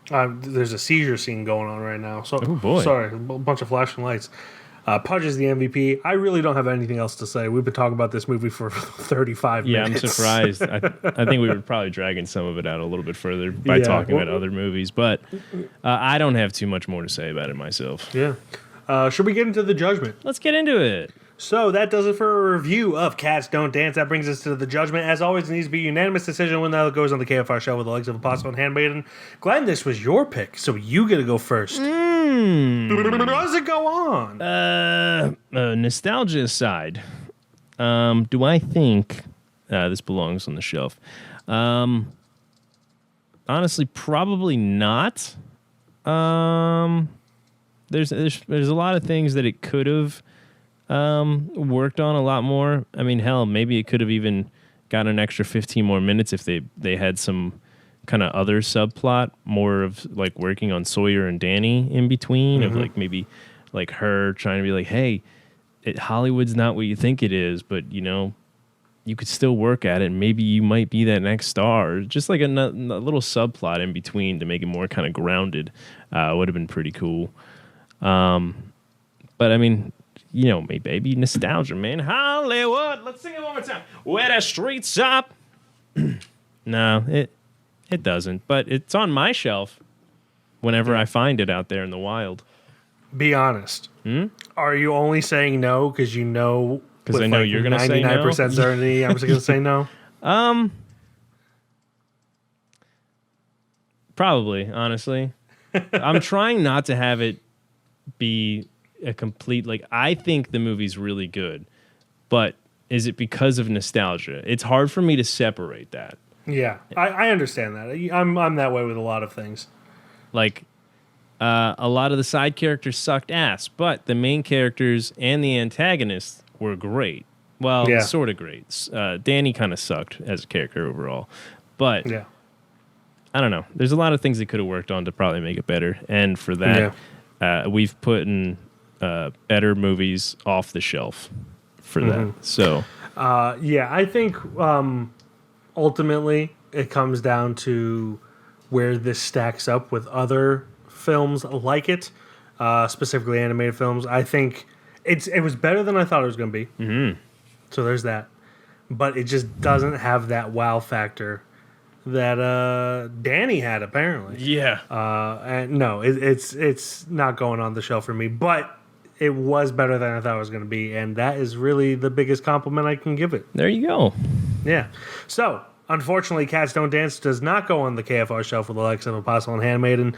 a seizure scene going on right now. So, oh boy. Sorry, a bunch of flashing lights. Pudge is the MVP. I really don't have anything else to say. We've been talking about this movie for 35 minutes. Yeah, I'm surprised. I think we were probably dragging some of it out a little bit further by talking about other movies, but I don't have too much more to say about it myself. Yeah. Should we get into the judgment? Let's get into it. So that does it for a review of Cats Don't Dance. That brings us to the judgment. As always, it needs to be a unanimous decision when that goes on the KFR show with the legs of Apostle and Handmaiden. Glenn, this was your pick, so you get to go first. Does it go on? Nostalgia aside, do I think this belongs on the shelf? Honestly, probably not. There's a lot of things that it could have worked on a lot more. I mean, hell, maybe it could have even got an extra 15 more minutes if they had some kind of other subplot, more of working on Sawyer and Danny in between, of maybe her trying to be like, hey, Hollywood's not what you think it is, but you could still work at it, and maybe you might be that next star. Just like a little subplot in between to make it more kind of grounded would have been pretty cool. But I mean, me, baby, nostalgia, man. Hollywood, let's sing it one more time. Where the streets up. No, it doesn't, but it's on my shelf whenever I find it out there in the wild. Be honest. Are you only saying no because you know? Because I know you're going to say no. 99% certainty I'm just going to say no? Probably, honestly. I'm trying not to have it be a complete, I think the movie's really good, but is it because of nostalgia? It's hard for me to separate that. Yeah, I understand that. I'm that way with a lot of things. A lot of the side characters sucked ass, but the main characters and the antagonists were great. Well, sort of great. Danny kind of sucked as a character overall, but I don't know. There's a lot of things they could have worked on to probably make it better, and for that, we've put in better movies off the shelf for that. So, I think ultimately it comes down to where this stacks up with other films like it, specifically animated films. I think it was better than I thought it was going to be. So there's that, but it just doesn't have that wow factor that Danny had apparently. Yeah. And no, it's not going on the shelf for me, but it was better than I thought it was going to be, and that is really the biggest compliment I can give it. There you go. Yeah. So, unfortunately, Cats Don't Dance does not go on the KFR shelf with the likes of Apostle and Handmaiden.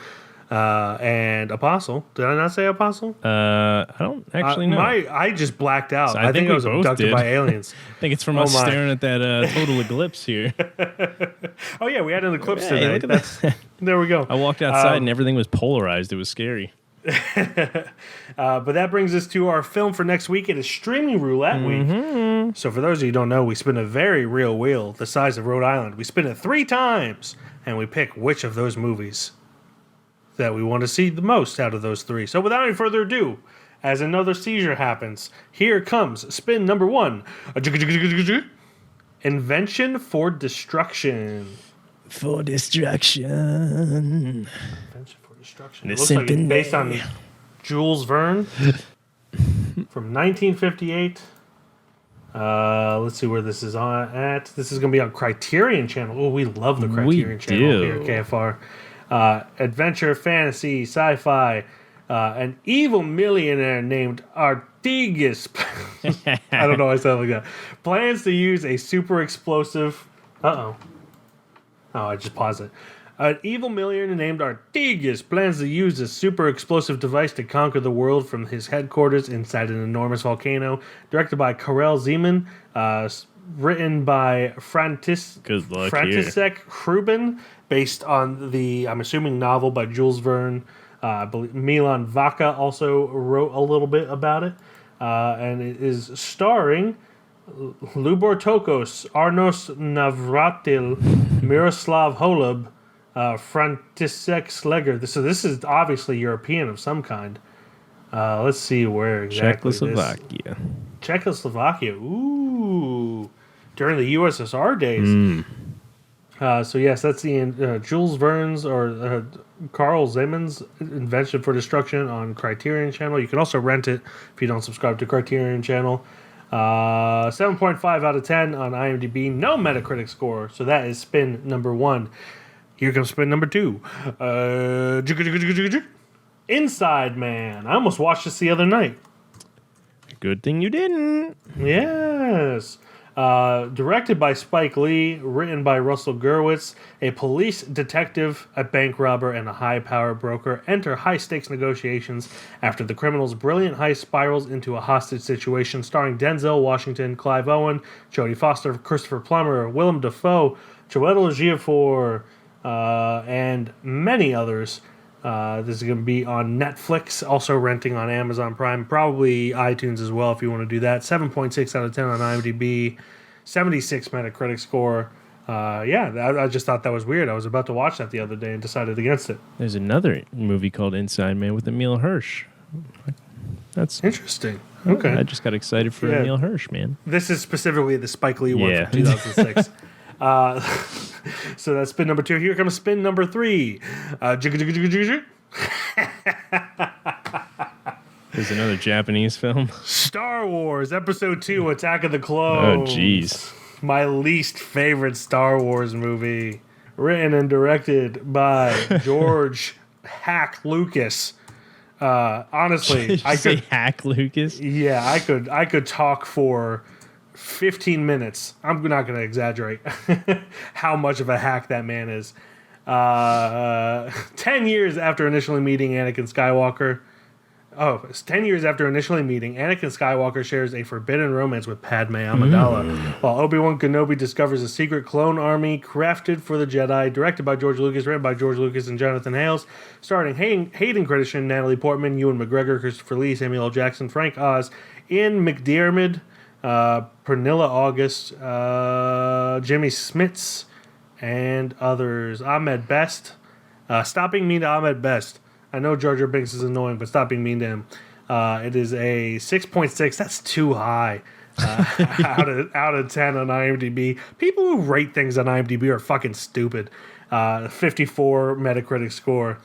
And Apostle. Did I not say Apostle? I don't actually know. I just blacked out. So I think I was abducted by aliens. I think it's from us staring at that total eclipse here. Oh, yeah, we had an eclipse today. Look at that. There we go. I walked outside and everything was polarized. It was scary. But that brings us to our film for next week. It is Streaming Roulette Week. So for those of you who don't know, we spin a very real wheel the size of Rhode Island. We spin it 3 times, and we pick which of those movies that we want to see the most out of those 3. So without any further ado, as another seizure happens, here comes spin number 1. Invention for Destruction. For destruction. Invention for Destruction. It looks like it's based on Jules Verne from 1958. Let's see where this is at. This is going to be on Criterion Channel. Oh, we love the Criterion Channel here at KFR. Adventure, fantasy, sci-fi. An evil millionaire named Artigas. I don't know why I sound like that. Plans to use a super explosive. Oh, I just paused it. An evil millionaire named Artigas plans to use a super explosive device to conquer the world from his headquarters inside an enormous volcano. Directed by Karel Zeman. Written by František Hrubin, based on the, I'm assuming, novel by Jules Verne. I believe Milan Vaca also wrote a little bit about it. And it is starring Lubor Tokos, Arnos Navratil, Miroslav Holub, František Sleger. So this is obviously European of some kind. Let's see where exactly. Czechoslovakia. Ooh. During the USSR days. So yes, that's the Jules Verne's or Carl Zeman's Invention for Destruction on Criterion Channel. You can also rent it if you don't subscribe to Criterion Channel. 7.5 out of 10 on IMDb. No Metacritic score. So that is spin number 1. Here comes spin number 2. Inside Man. I almost watched this the other night. Good thing you didn't. Yes. Directed by Spike Lee, written by Russell Gurwitz. A police detective, a bank robber, and a high-power broker enter high-stakes negotiations after the criminal's brilliant heist spirals into a hostage situation, starring Denzel Washington, Clive Owen, Jodie Foster, Christopher Plummer, Willem Dafoe, Chiwetel Ejiofor, and many others. This is going to be on Netflix, also renting on Amazon Prime, probably iTunes as well if you want to do that. 7.6 out of 10 on IMDb, 76 Metacritic score. I just thought that was weird. I was about to watch that the other day and decided against it. There's another movie called Inside Man with Emile Hirsch. That's interesting. Okay. I just got excited for Emile Hirsch, man. This is specifically the Spike Lee one from 2006. So that's spin number 2. Here comes spin number 3. There's another Japanese film. Star Wars Episode 2, Attack of the Clones. Oh, jeez. My least favorite Star Wars movie. Written and directed by George Hack Lucas. Honestly, I could say Hack Lucas. Yeah, I could talk for 15 minutes. I'm not going to exaggerate how much of a hack that man is. 10 years after initially meeting Anakin Skywalker. Oh, it's 10 years after initially meeting, Anakin Skywalker shares a forbidden romance with Padme Amidala, while Obi-Wan Kenobi discovers a secret clone army crafted for the Jedi, directed by George Lucas, written by George Lucas and Jonathan Hales, starring Hayden Christensen, Natalie Portman, Ewan McGregor, Christopher Lee, Samuel L. Jackson, Frank Oz, Ian McDiarmid, Pernilla August, Jimmy Smits, and others. Ahmed Best. Stop being mean to Ahmed Best. I know Jar Jar Binks is annoying, but stop being mean to him. It is a 6.6. That's too high. Out of 10 on IMDb. People who rate things on IMDb are fucking stupid. 54 Metacritic score.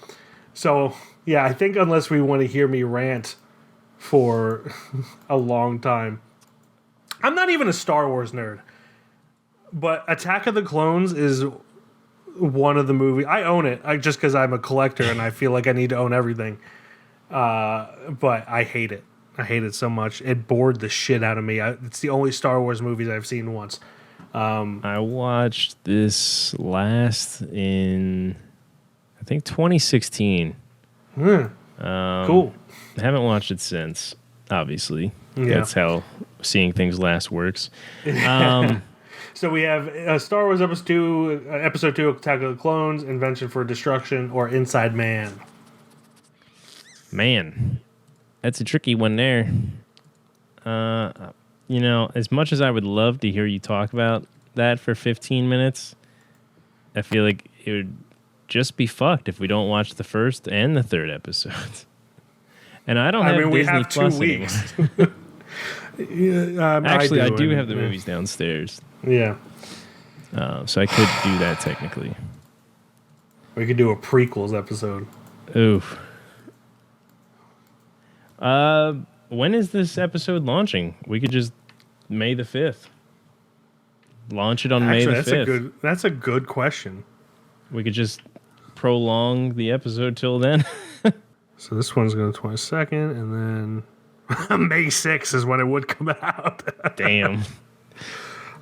So, yeah, I think unless we want to hear me rant for a long time. I'm not even a Star Wars nerd. But Attack of the Clones is one of the movies. I own it just because I'm a collector and I feel like I need to own everything. But I hate it. I hate it so much. It bored the shit out of me. It's the only Star Wars movies I've seen once. I watched this last in, I think, 2016. Cool. I haven't watched it since, obviously. Yeah. That's how seeing things last works. So we have Star Wars Episode 2, Attack of the Clones, Invention for Destruction, or Inside Man. Man, that's a tricky one there. As much as I would love to hear you talk about that for 15 minutes, I feel like it would just be fucked if we don't watch the first and the third episodes. And I don't have we Disney have 2 Plus weeks. Actually, I do have the movies downstairs. Yeah. So I could do that technically. We could do a prequels episode. Oof. When is this episode launching? We could just May the 5th. Launch it on May the 5th. That's a good question. We could just prolong the episode till then. So this one's going to 22nd, and then May 6th is when it would come out. Damn.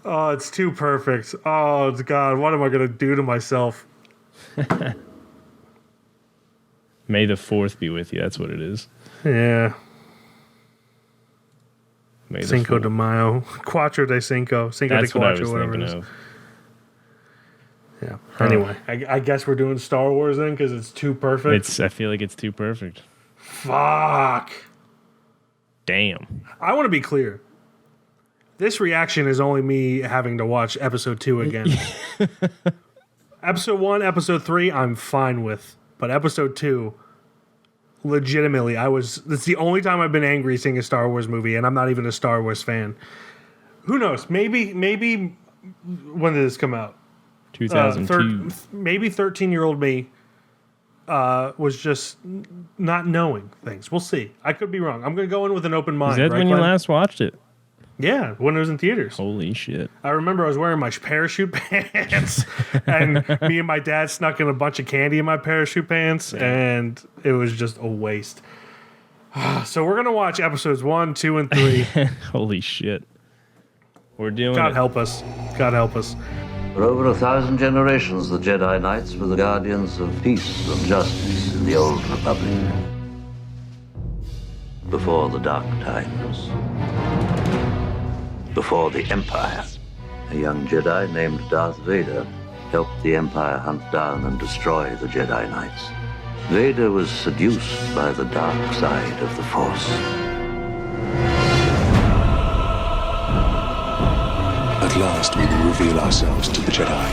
Oh, it's too perfect. Oh, God, what am I going to do to myself? May the 4th be with you. That's what it is. Yeah. May the Cinco 4th. de Mayo. Cuatro de Cinco. Cinco That's de what I Cuatro, was whatever it thinking is. of. Yeah. Anyway, I guess we're doing Star Wars then because it's too perfect. I feel like it's too perfect. Fuck. Damn. I want to be clear. This reaction is only me having to watch episode 2 again. Episode 1, episode 3, I'm fine with. But episode 2, legitimately, it's the only time I've been angry seeing a Star Wars movie, and I'm not even a Star Wars fan. Who knows? Maybe, when did this come out? 2002. Maybe 13-year-old me was just not knowing things. We'll see. I could be wrong. I'm going to go in with an open mind. Is that right, when you Glenn? last watched it? Yeah, when it was in theaters. Holy shit. I remember I was wearing my parachute pants, and me and my dad snuck in a bunch of candy in my parachute pants, and it was just a waste. So we're going to watch episodes 1, 2, and 3. Holy shit. We're doing God it. help us. God help us. For over 1,000 generations, the Jedi Knights were the guardians of peace and justice in the Old Republic. Before the Dark Times. Before the Empire. A young Jedi named Darth Vader helped the Empire hunt down and destroy the Jedi Knights. Vader was seduced by the dark side of the Force. At last we will reveal ourselves to the Jedi.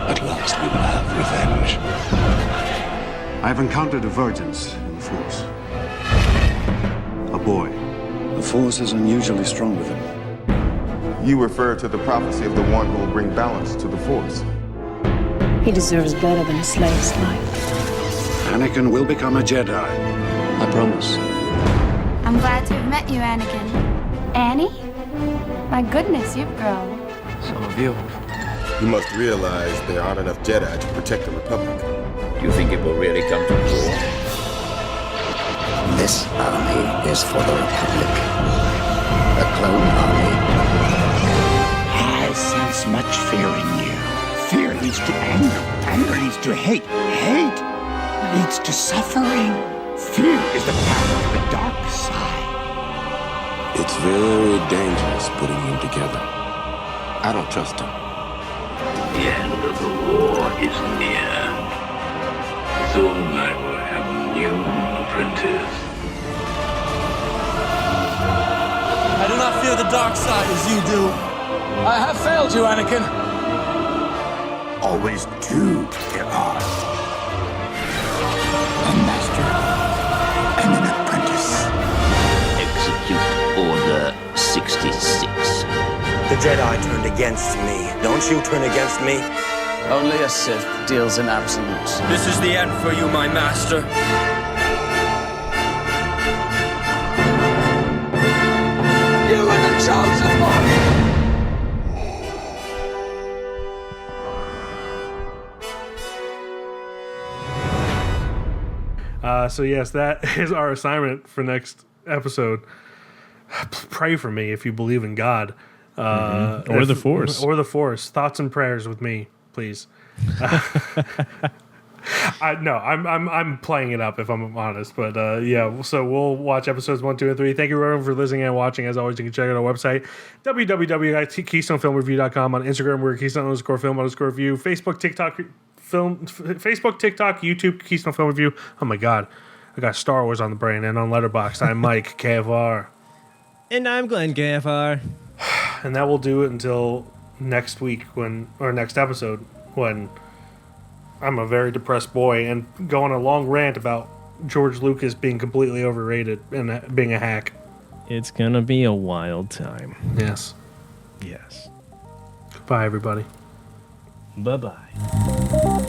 At last we will have revenge. I have encountered divergence in the Force. A boy. The Force is unusually strong with him. You refer to the prophecy of the one who will bring balance to the Force. He deserves better than a slave's life. Anakin will become a Jedi. I promise. I'm glad to have met you, Anakin. Annie? My goodness, you've grown. So have you. You must realize there aren't enough Jedi to protect the Republic. Do you think it will really come to war? This army is for the Republic. The clone army I sense much fear in you. Fear leads to anger. Anger leads to hate. Hate leads to suffering. Fear is the path to the dark side. It's very dangerous putting him together. I don't trust him. The end of the war is near. Soon I will have a new apprentice. I do not fear the dark side as you do. I have failed you, Anakin. Always two there are. A master and an apprentice. Execute Order 66. The Jedi turned against me. Don't you turn against me? Only a Sith deals in absolutes. This is the end for you, my master. You are the chosen one! So yes, that is our assignment for next episode. Pray for me if you believe in God. Or the Force. Or the Force. Thoughts and prayers with me, please. I'm playing it up if I'm honest, but yeah. So we'll watch episodes 1, 2, and 3. Thank you everyone for listening and watching. As always, you can check out our website www.keystonefilmreview.com. On Instagram, we're Keystone_film_review. Facebook, TikTok, YouTube, Keystone Film Review. Oh my God, I got Star Wars on the brain, and on Letterboxd, I'm Mike KFR. And I'm Glen KFR. And that will do it until next week next episode when I'm a very depressed boy and go on a long rant about George Lucas being completely overrated and being a hack. It's gonna be a wild time. Yes. Yes. Goodbye, everybody. Bye-bye.